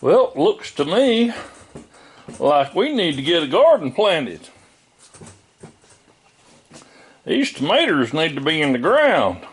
Well, looks to me like we need to get a garden planted. These tomatoes need to be in the ground.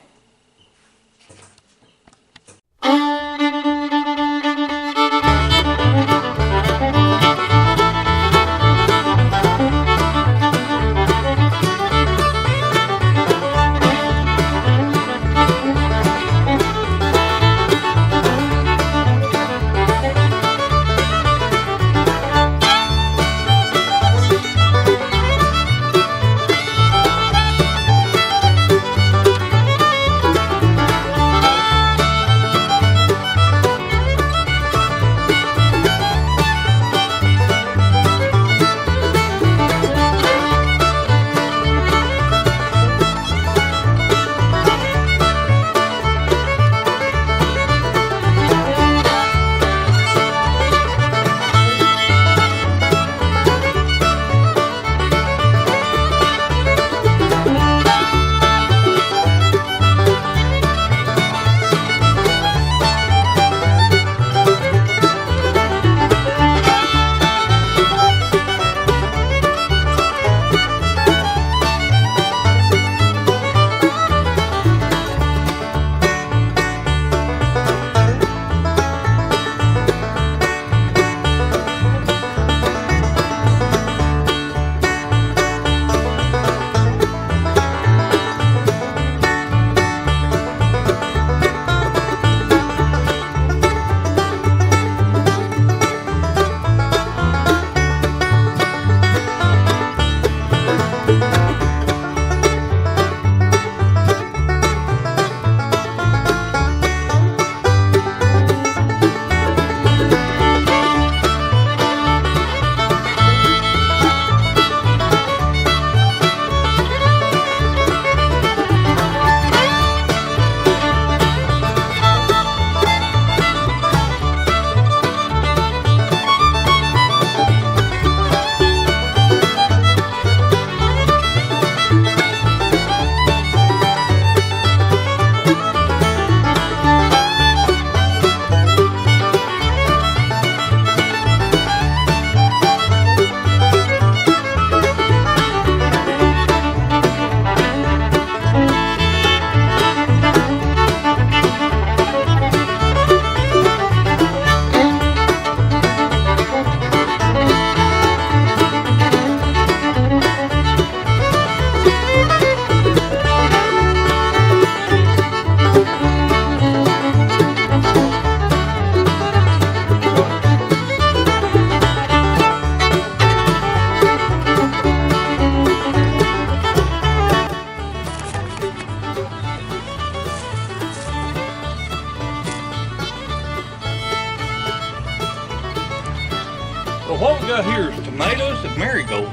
Well, what we got here is tomatoes and marigolds.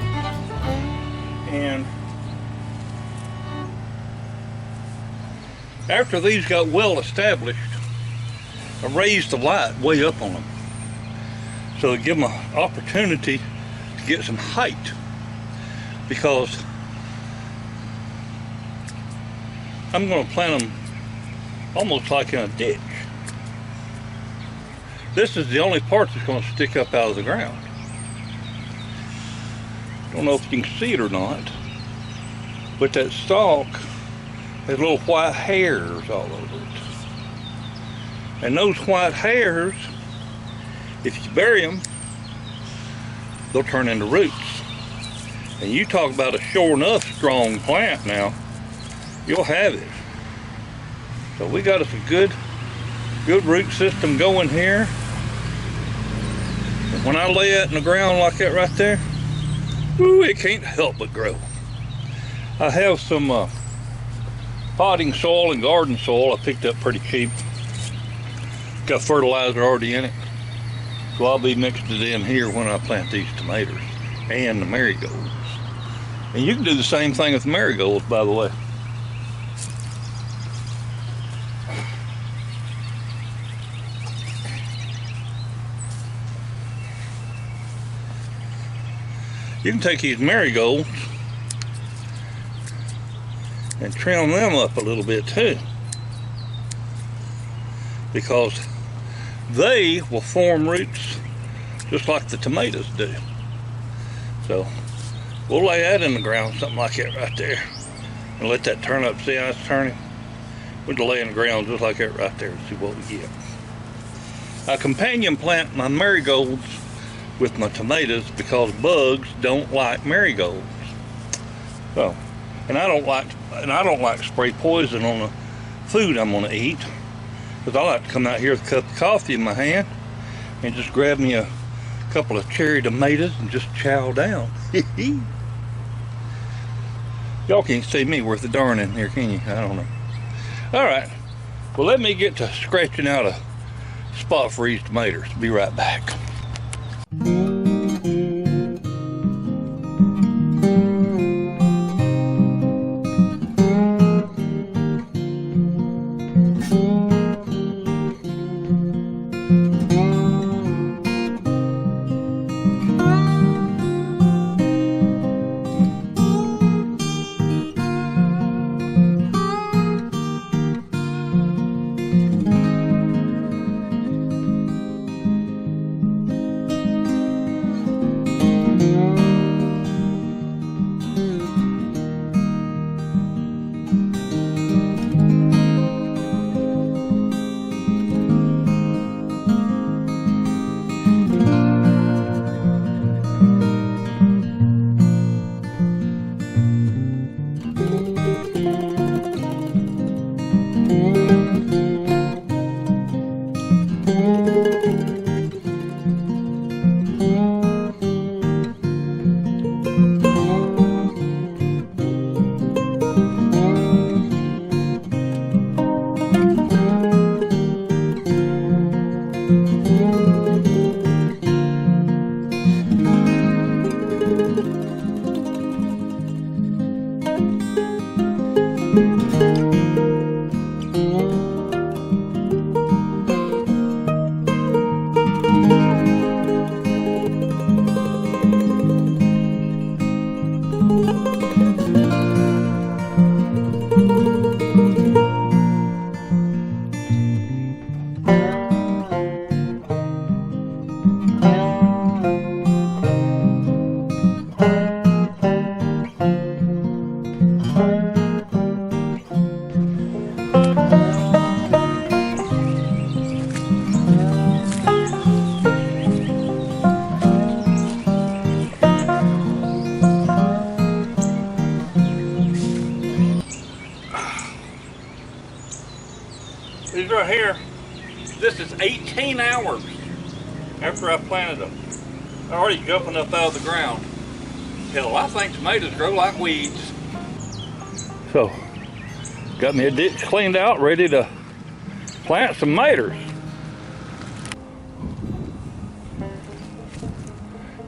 And after these got well established, I raised the light way up on them. So to give them an opportunity to get some height. Because I'm going to plant them almost like in a ditch. This is the only part that's going to stick up out of the ground. Don't know if you can see it or not, but that stalk has little white hairs all over it. And those white hairs, if you bury them, they'll turn into roots. And you talk about a sure enough strong plant now, you'll have it. So we got us a good root system going here. And when I lay that in the ground like that right there, ooh, it can't help but grow. I have some potting soil and garden soil I picked up pretty cheap. Got fertilizer already in it. So I'll be mixed it in here when I plant these tomatoes and the marigolds. And you can do the same thing with marigolds, by the way. You can take these marigolds and trim them up a little bit too, because they will form roots just like the tomatoes do. So we'll lay that in the ground, something like that right there, and let that turn up. See how it's turning? We'll lay in the ground just like that right there and see what we get. I companion plant my marigolds with my tomatoes because bugs don't like marigolds. So, and I don't like to spray poison on the food I'm gonna eat, because I like to come out here with a cup of coffee in my hand and just grab me a couple of cherry tomatoes and just chow down. Y'all can't see me worth a darn in here, can you? I don't know. All right, well, let me get to scratching out a spot for these tomatoes. Be right back. These right here, this is 18 hours after I planted them. They're already jumping up out of the ground. Hell, I think tomatoes grow like weeds. So, got me a ditch cleaned out, ready to plant some tomatoes.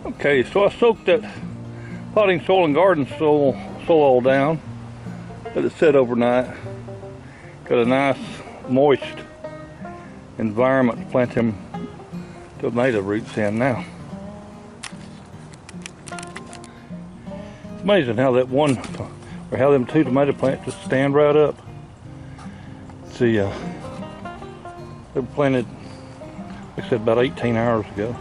Okay, so I soaked that potting soil and garden soil down, let it sit overnight. Got a nice moist environment to plant them tomato roots in now. It's amazing how that one, or how them two tomato plants just stand right up. See, they were planted, like I said, about 18 hours ago.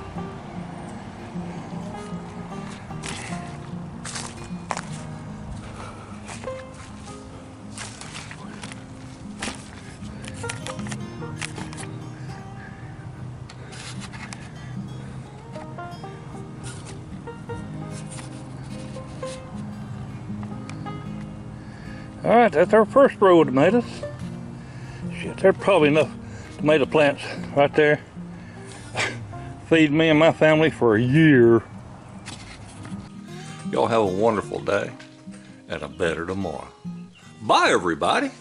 All right, that's our first row of tomatoes. Shit, there's probably enough tomato plants right there. Feed me and my family for a year. Y'all have a wonderful day and a better tomorrow. Bye, everybody.